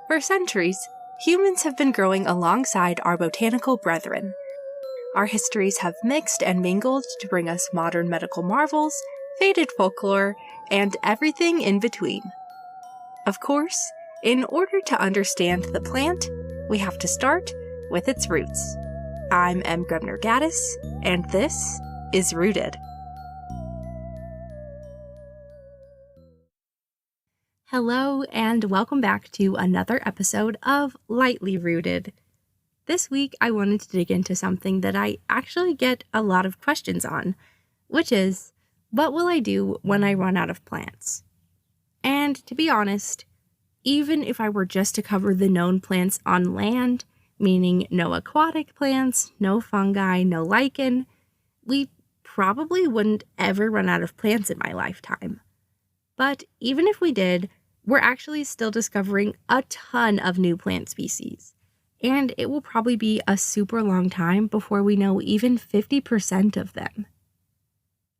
For centuries, humans have been growing alongside our botanical brethren. Our histories have mixed and mingled to bring us modern medical marvels, faded folklore, and everything in between. Of course, in order to understand the plant, we have to start with its roots. I'm M. Grebner Gaddis, and this is Rooted. Hello, and welcome back to another episode of Lightly Rooted. This week, I wanted to dig into something that I actually get a lot of questions on, which is, what will I do when I run out of plants? And to be honest, even if I were just to cover the known plants on land, meaning no aquatic plants, no fungi, no lichen, we probably wouldn't ever run out of plants in my lifetime. But even if we did, we're actually still discovering a ton of new plant species. And it will probably be a super long time before we know even 50% of them.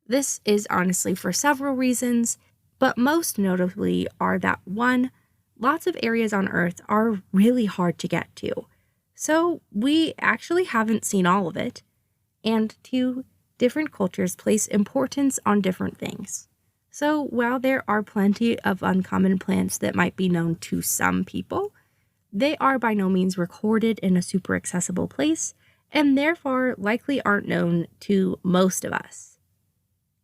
This is honestly for several reasons, but most notably are that 1, lots of areas on Earth are really hard to get to. So we actually haven't seen all of it. And 2, different cultures place importance on different things. So while there are plenty of uncommon plants that might be known to some people, they are by no means recorded in a super accessible place, and therefore likely aren't known to most of us.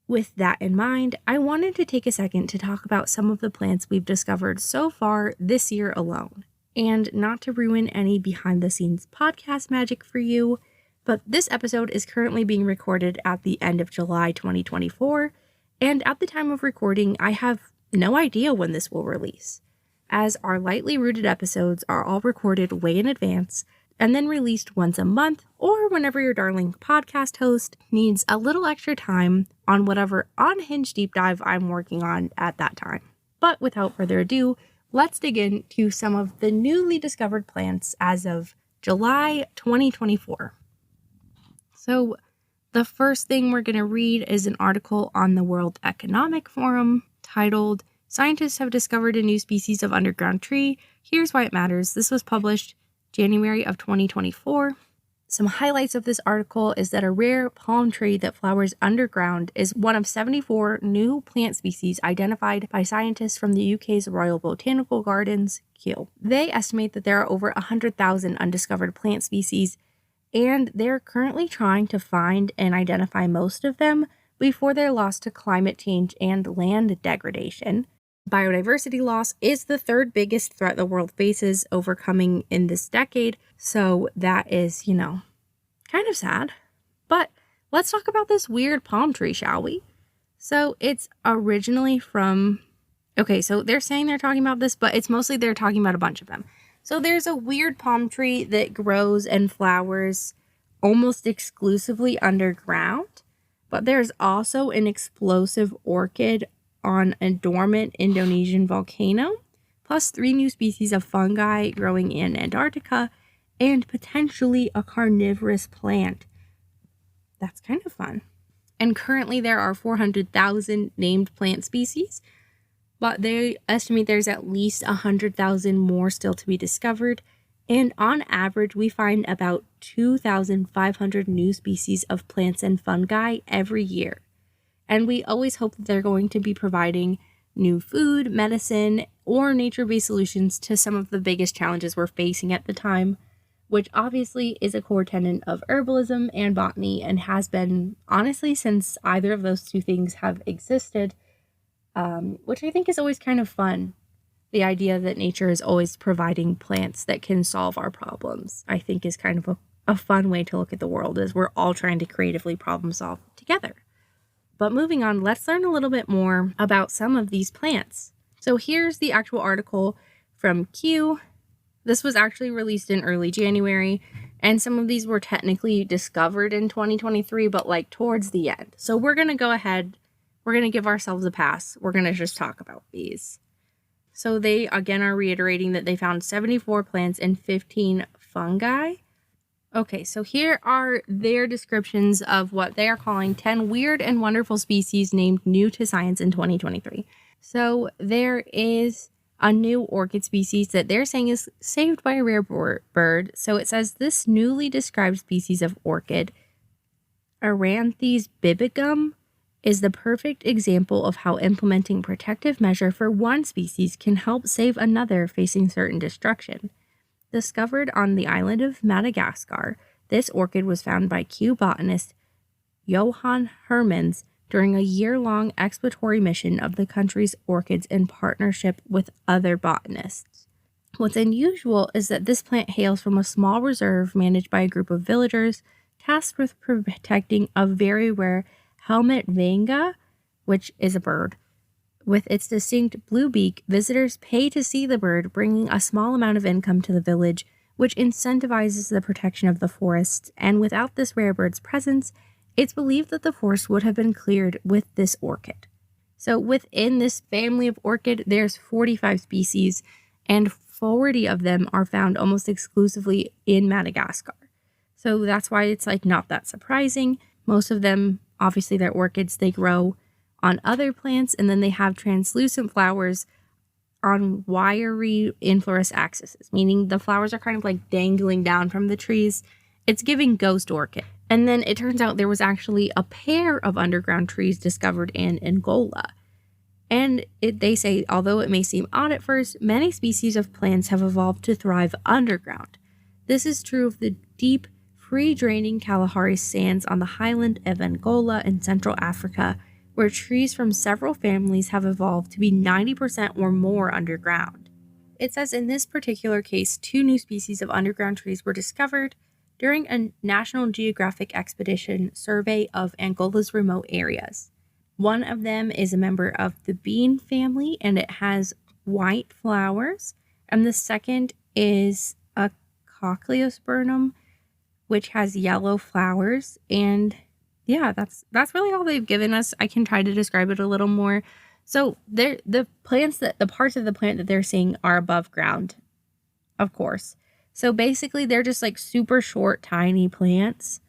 With that in mind, I wanted to take a second to talk about some of the plants we've discovered so far this year alone. And not to ruin any behind-the-scenes podcast magic for you, but this episode is currently being recorded at the end of July 2024, and at the time of recording, I have no idea when this will release, as our Lightly Rooted episodes are all recorded way in advance and then released once a month or whenever your darling podcast host needs a little extra time on whatever unhinged deep dive I'm working on at that time. But without further ado, let's dig into some of the newly discovered plants as of July 2024. So the first thing we're going to read is an article on the World Economic Forum titled, "Scientists have discovered a new species of underground tree. Here's why it matters." This was published January of 2024. Some highlights of this article is that a rare palm tree that flowers underground is one of 74 new plant species identified by scientists from the UK's Royal Botanical Gardens, Kew. They estimate that there are over 100,000 undiscovered plant species, and they're currently trying to find and identify most of them before they're lost to climate change and land degradation. Biodiversity loss is the third biggest threat the world faces, overcoming in this decade, so that is, kind of sad. But let's talk about this weird palm tree, shall we? So it's originally from, so they're saying they're talking about this, but it's mostly they're talking about a bunch of them. So there's a weird palm tree that grows and flowers almost exclusively underground, but there's also an explosive orchid on a dormant Indonesian volcano, plus 3 new species of fungi growing in Antarctica, and potentially a carnivorous plant. That's kind of fun. And currently there are 400,000 named plant species, but they estimate there's at least 100,000 more still to be discovered. And on average, we find about 2,500 new species of plants and fungi every year. And we always hope that they're going to be providing new food, medicine, or nature-based solutions to some of the biggest challenges we're facing at the time, which obviously is a core tenet of herbalism and botany and has been, honestly, since either of those two things have existed, which I think is always kind of fun. The idea that nature is always providing plants that can solve our problems, I think is kind of a fun way to look at the world, as we're all trying to creatively problem solve together. But moving on, let's learn a little bit more about some of these plants. So here's the actual article from Kew. This was actually released in early January, and some of these were technically discovered in 2023, but towards the end. So we're going to go ahead, we're going to give ourselves a pass. We're going to just talk about these. So they, again, are reiterating that they found 74 plants and 15 fungi. Okay, so here are their descriptions of what they are calling 10 weird and wonderful species named new to science in 2023. So there is a new orchid species that they're saying is saved by a rare bird. So it says this newly described species of orchid, Aranthes bibigum, is the perfect example of how implementing protective measure for one species can help save another facing certain destruction. Discovered on the island of Madagascar, this orchid was found by Kew botanist Johan Hermans during a year-long exploratory mission of the country's orchids in partnership with other botanists. What's unusual is that this plant hails from a small reserve managed by a group of villagers tasked with protecting a very rare helmet vanga, which is a bird. With its distinct blue beak, visitors pay to see the bird, bringing a small amount of income to the village, which incentivizes the protection of the forests, and without this rare bird's presence, it's believed that the forest would have been cleared with this orchid. So within this family of orchid, there's 45 species, and 40 of them are found almost exclusively in Madagascar. So that's why it's not that surprising. Most of them, obviously they're orchids, they grow on other plants, and then they have translucent flowers on wiry inflorescence axes, meaning the flowers are kind of dangling down from the trees. It's giving ghost orchid. And then it turns out there was actually a pair of underground trees discovered in Angola. And they say, although it may seem odd at first, many species of plants have evolved to thrive underground. This is true of the deep, free-draining Kalahari sands on the highland of Angola in Central Africa, where trees from several families have evolved to be 90% or more underground. It says in this particular case, 2 new species of underground trees were discovered during a National Geographic expedition survey of Angola's remote areas. One of them is a member of the bean family, and it has white flowers, and the second is a cochleospermum, which has yellow flowers. And yeah, that's really all they've given us. I can try to describe it a little more. So the parts of the plant that they're seeing are above ground, of course. So basically they're just super short, tiny plants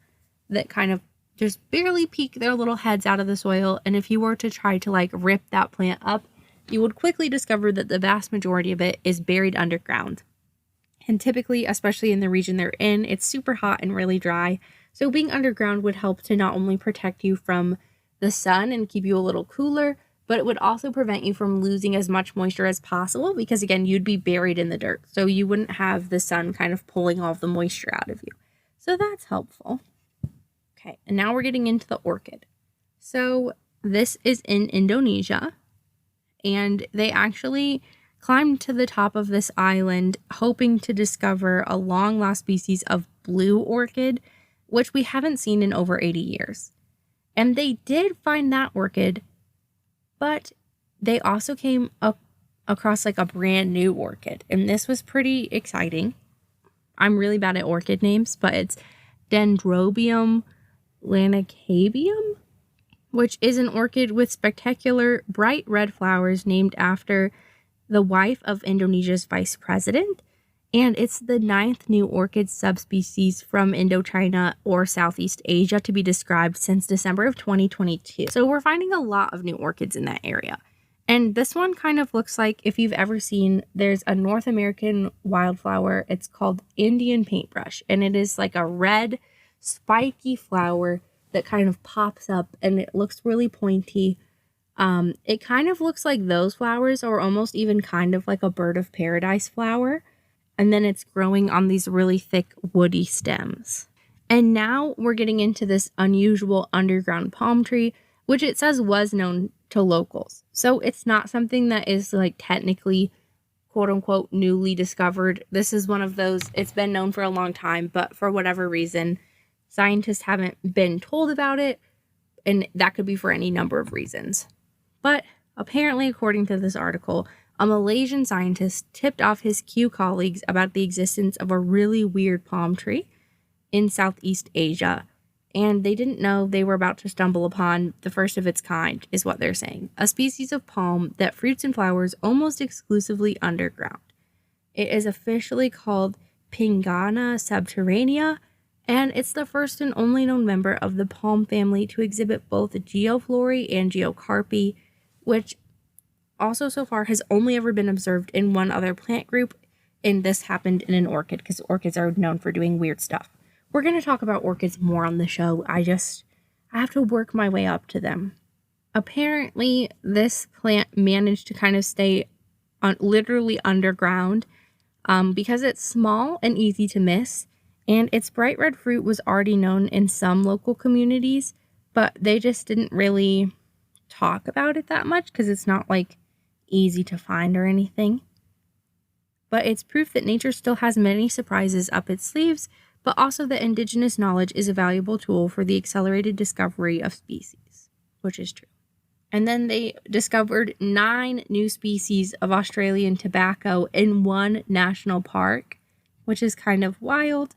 that kind of just barely peek their little heads out of the soil. And if you were to try to rip that plant up, you would quickly discover that the vast majority of it is buried underground. And typically, especially in the region they're in, it's super hot and really dry. So being underground would help to not only protect you from the sun and keep you a little cooler, but it would also prevent you from losing as much moisture as possible because, again, you'd be buried in the dirt. So you wouldn't have the sun kind of pulling all the moisture out of you. So that's helpful. Okay, and now we're getting into the orchid. So this is in Indonesia, and they actually climbed to the top of this island hoping to discover a long-lost species of blue orchid, which we haven't seen in over 80 years. And they did find that orchid, but they also came across a brand new orchid, and this was pretty exciting. I'm really bad at orchid names, but it's Dendrobium lanicabium, which is an orchid with spectacular bright red flowers named after the wife of Indonesia's vice president, and it's the 9th new orchid subspecies from Indochina or Southeast Asia to be described since December of 2022. So we're finding a lot of new orchids in that area. And this one kind of looks like, if you've ever seen, there's a North American wildflower. It's called Indian paintbrush, and it is a red, spiky flower that kind of pops up, and it looks really pointy. It kind of looks like those flowers, or almost even kind of like a bird of paradise flower. And then it's growing on these really thick woody stems. And now we're getting into this unusual underground palm tree, which it says was known to locals. So it's not something that is technically quote unquote newly discovered. This is one of those, it's been known for a long time, but for whatever reason, scientists haven't been told about it. And that could be for any number of reasons. But apparently, according to this article, a Malaysian scientist tipped off his Kew colleagues about the existence of a really weird palm tree in Southeast Asia, and they didn't know they were about to stumble upon the first of its kind, is what they're saying. A species of palm that fruits and flowers almost exclusively underground. It is officially called Pingana subterranea, and it's the first and only known member of the palm family to exhibit both geoflory and geocarpy, which also so far has only ever been observed in one other plant group, and this happened in an orchid because orchids are known for doing weird stuff. We're going to talk about orchids more on the show. I have to work my way up to them. Apparently, this plant managed to kind of stay literally underground because it's small and easy to miss, and its bright red fruit was already known in some local communities, but they just didn't really talk about it that much because it's not like easy to find or anything. But it's proof that nature still has many surprises up its sleeves, but also that indigenous knowledge is a valuable tool for the accelerated discovery of species, which is true. And then they discovered 9 new species of Australian tobacco in one national park, which is kind of wild.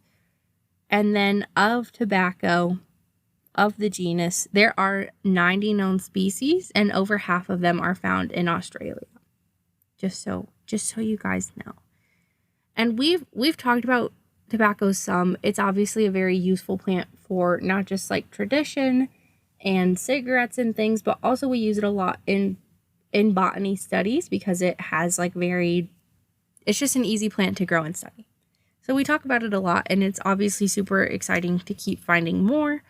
And then of tobacco, of the genus, there are 90 known species, and over half of them are found in Australia. Just so you guys know. And we've talked about tobacco some. It's obviously a very useful plant for not just like tradition and cigarettes and things, but also we use it a lot in botany studies because it has like it's just an easy plant to grow and study. So we talk about it a lot, and it's obviously super exciting to keep finding more.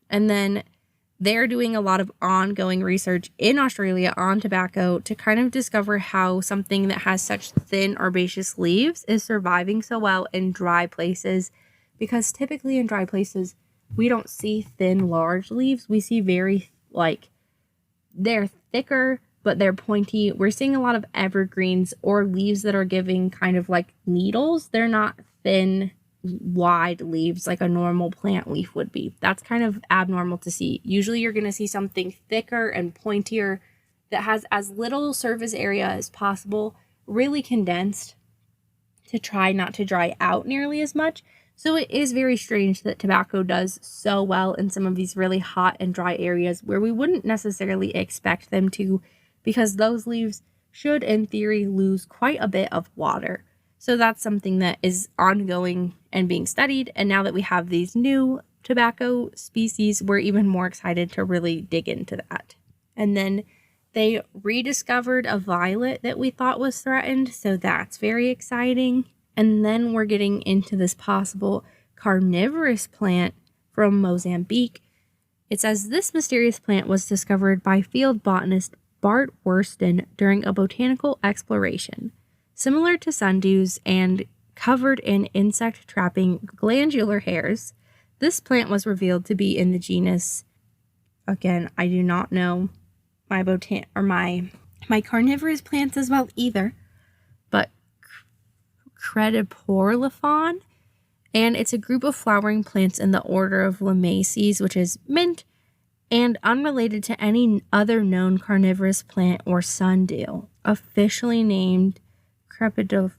And then they're doing a lot of ongoing research in Australia on tobacco to kind of discover how something that has such thin herbaceous leaves is surviving so well in dry places. Because typically in dry places, we don't see thin, large leaves. We see very, they're thicker, but they're pointy. We're seeing a lot of evergreens or leaves that are giving kind of like needles. They're not thin, wide leaves like a normal plant leaf would be. That's kind of abnormal to see. Usually you're going to see something thicker and pointier that has as little surface area as possible, really condensed to try not to dry out nearly as much. So it is very strange that tobacco does so well in some of these really hot and dry areas where we wouldn't necessarily expect them to, because those leaves should in theory lose quite a bit of water. So that's something that is ongoing and being studied. And now that we have these new tobacco species, we're even more excited to really dig into that. And then they rediscovered a violet that we thought was threatened. So that's very exciting. And then we're getting into this possible carnivorous plant from Mozambique. It says this mysterious plant was discovered by field botanist Bart Worston during a botanical exploration. Similar to sundews and covered in insect-trapping glandular hairs, this plant was revealed to be in the genus, again, I do not know my carnivorous plants as well either, but Crediporlifon, and it's a group of flowering plants in the order of Lamaceae, which is mint, and unrelated to any other known carnivorous plant or sundew, officially named Crepidorphon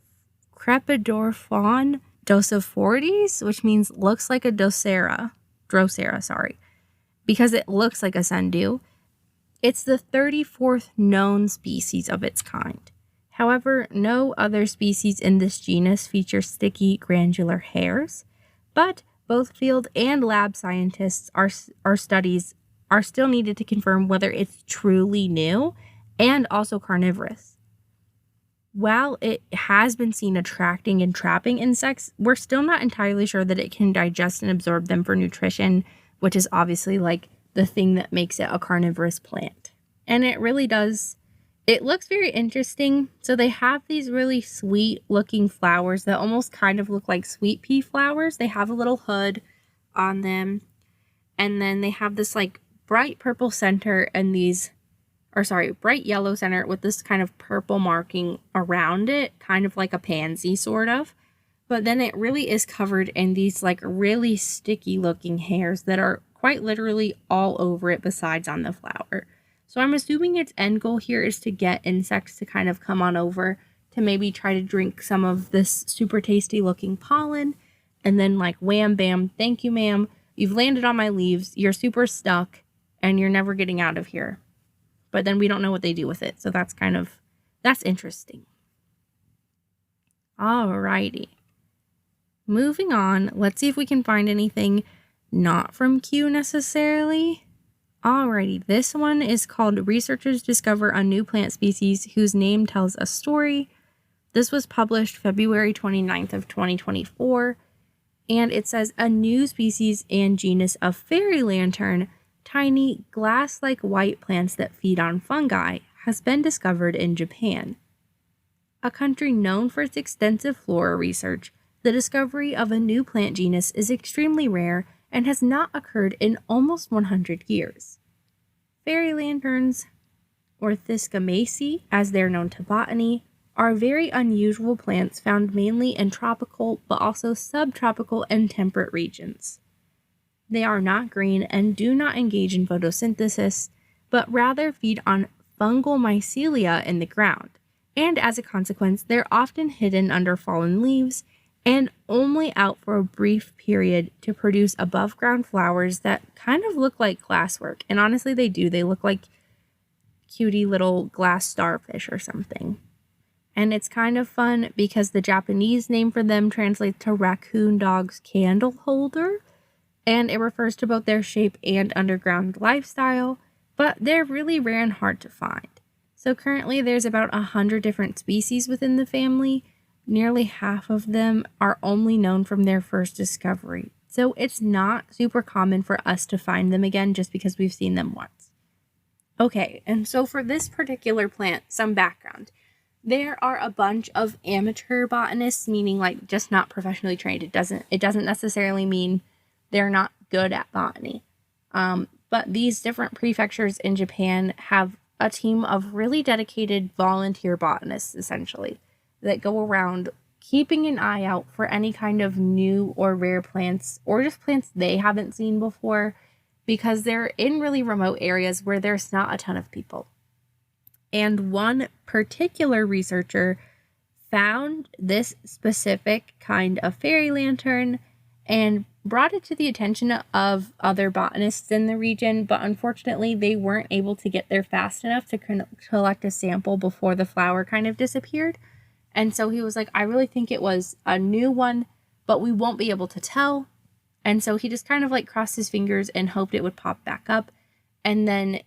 dosifortis, which means looks like a Drosera, because it looks like a sundew. It's the 34th known species of its kind. However, no other species in this genus feature sticky granular hairs, but both field and lab scientists our studies are still needed to confirm whether it's truly new and also carnivorous. While it has been seen attracting and trapping insects, we're still not entirely sure that it can digest and absorb them for nutrition, which is obviously like the thing that makes it a carnivorous plant. And it really does. It looks very interesting. So they have these really sweet looking flowers that almost kind of look like sweet pea flowers. They have a little hood on them. And then they have this like bright purple center and bright yellow center with this kind of purple marking around it, kind of like a pansy sort of. But then it really is covered in these like really sticky looking hairs that are quite literally all over it besides on the flower. So I'm assuming its end goal here is to get insects to kind of come on over to maybe try to drink some of this super tasty looking pollen. And then like wham bam, thank you ma'am, you've landed on my leaves, you're super stuck and you're never getting out of here. But then we don't know what they do with it. So that's interesting. Alrighty. Moving on, let's see if we can find anything not from Q necessarily. Alrighty, this one is called Researchers Discover a New Plant Species Whose Name Tells a Story. This was published February 29th of 2024, and it says a new species and genus of fairy lantern, tiny glass-like white plants that feed on fungi, has been discovered in Japan. A country known for its extensive flora research, the discovery of a new plant genus is extremely rare and has not occurred in almost 100 years. Fairy lanterns, or Thiscamaceae, as they're known to botany, are very unusual plants found mainly in tropical but also subtropical and temperate regions. They are not green and do not engage in photosynthesis, but rather feed on fungal mycelia in the ground, and as a consequence, they're often hidden under fallen leaves and only out for a brief period to produce above ground flowers that kind of look like glasswork. And honestly, they do. They look like cutie little glass starfish or something. And it's kind of fun because the Japanese name for them translates to raccoon dog's candle holder, and it refers to both their shape and underground lifestyle, but they're really rare and hard to find. So currently there's about 100 different species within the family. Nearly half of them are only known from their first discovery. So it's not super common for us to find them again just because we've seen them once. Okay, and so for this particular plant, some background. There are a bunch of amateur botanists, meaning like just not professionally trained. It doesn't necessarily mean they're not good at botany. But these different prefectures in Japan have a team of really dedicated volunteer botanists, essentially, that go around keeping an eye out for any kind of new or rare plants or just plants they haven't seen before, because they're in really remote areas where there's not a ton of people. And one particular researcher found this specific kind of fairy lantern and brought it to the attention of other botanists in the region, but unfortunately they weren't able to get there fast enough to collect a sample before the flower kind of disappeared. And so he was like, I really think it was a new one, but we won't be able to tell. And so he just kind of like crossed his fingers and hoped it would pop back up. And then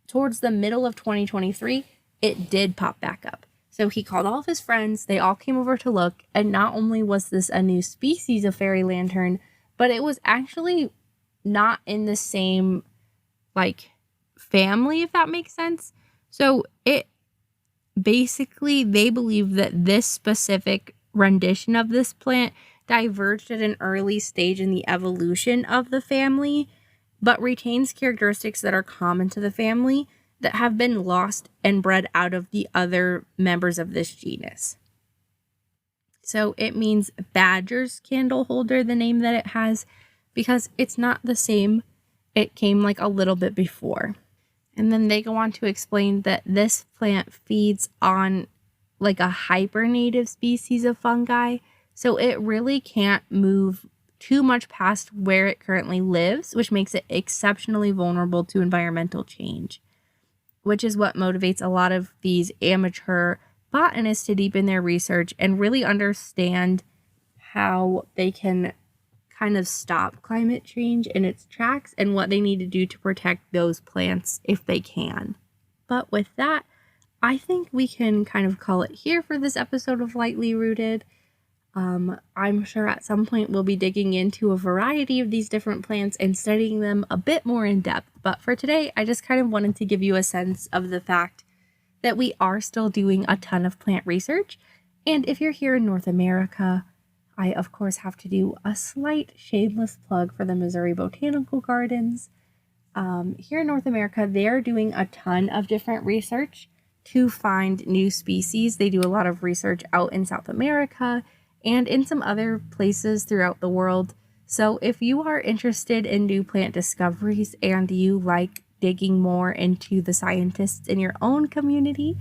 towards the middle of 2023, it did pop back up. So he called all of his friends, they all came over to look, and not only was this a new species of fairy lantern, but it was actually not in the same, like, family, if that makes sense. So basically, they believe that this specific rendition of this plant diverged at an early stage in the evolution of the family, but retains characteristics that are common to the family that have been lost and bred out of the other members of this genus. So it means badger's candle holder, the name that it has, because it's not the same. It came like a little bit before. And then they go on to explain that this plant feeds on like a hibernative species of fungi. So it really can't move too much past where it currently lives, which makes it exceptionally vulnerable to environmental change, which is what motivates a lot of these amateur botanists to deepen their research and really understand how they can kind of stop climate change in its tracks and what they need to do to protect those plants if they can. But with that, I think we can kind of call it here for this episode of Lightly Rooted. I'm sure at some point we'll be digging into a variety of these different plants and studying them a bit more in depth. But for today, I just kind of wanted to give you a sense of the fact that we are still doing a ton of plant research. And if you're here in North America, I, of course, have to do a slight shameless plug for the Missouri Botanical Gardens. Here in North America, they're doing a ton of different research to find new species. They do a lot of research out in South America and in some other places throughout the world. So if you are interested in new plant discoveries and you like digging more into the scientists in your own community,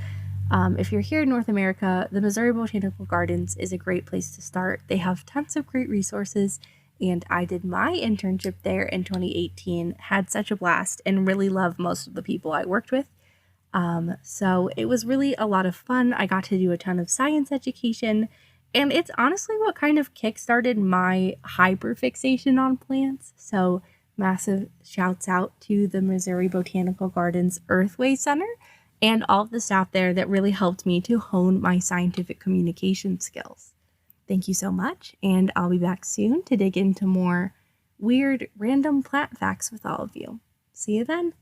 if you're here in North America, the Missouri Botanical Gardens is a great place to start. They have tons of great resources, and I did my internship there in 2018, had such a blast, and really loved most of the people I worked with. So it was really a lot of fun. I got to do a ton of science education, and it's honestly what kind of kickstarted my hyperfixation on plants. So Massive shouts out to the Missouri Botanical Gardens Earthway Center and all of the staff there that really helped me to hone my scientific communication skills. Thank you so much, and I'll be back soon to dig into more weird random plant facts with all of you. See you then.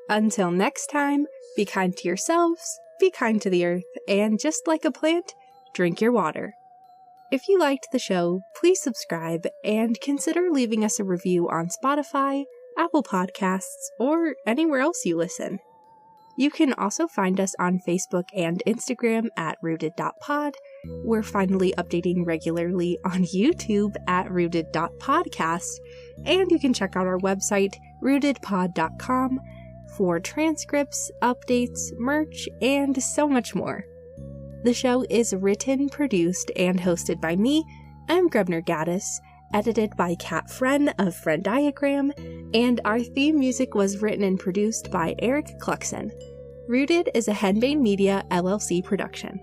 Until next time, be kind to yourselves, be kind to the earth, and just like a plant, drink your water. If you liked the show, please subscribe and consider leaving us a review on Spotify, Apple Podcasts, or anywhere else you listen. You can also find us on Facebook and Instagram at rooted.pod. We're finally updating regularly on YouTube at rooted.podcast, and you can check out our website, rootedpod.com, for transcripts, updates, merch, and so much more. The show is written, produced, and hosted by me. I'm Grebner Gaddis, edited by Kat Friend of Friend Diagram, and our theme music was written and produced by Eric Cluxon. Rooted is a Henbane Media LLC production.